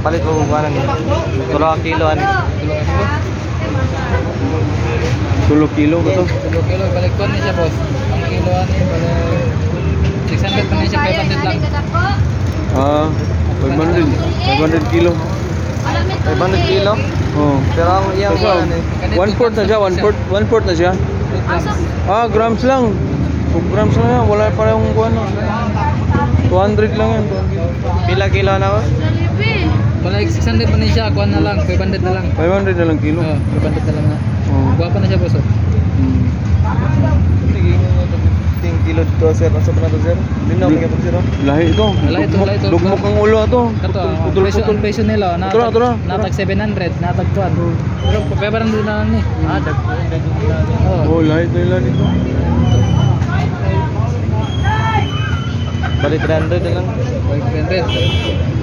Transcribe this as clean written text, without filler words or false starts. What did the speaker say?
palit mo kuha ng 2 kilo ani. 2 kilo ba to? 2 kilo balik ko ni siya boss. Ang kilo ani balik 600 pa ni siya 500 lang. 500 kilo. 500 kilo. Oh. Pero ang iyang ano, 1/4 na siya, 1/4 na siya. Grams lang. 2 grams lang yan, wala pa yung ano. 200 lang yan. pila kilo na ko? Balik 600 pa ni siya, kuha na lang 500 na lang. 500 na lang kilo. 500 na lang na. Oh. Kuha pa na siya boss. Ting kilo dito sir, nasa pa na to sir? Linaw kaya po sir. Lahi ito. Lahi ito. Dugmok ang ulo ito. Kato, Putol-putol. ang presyo nila, natag 700, natag 200. Pero pagkabaran din na ni. Oh, lahi ito ilan ito. Balik 300 na lang. 500.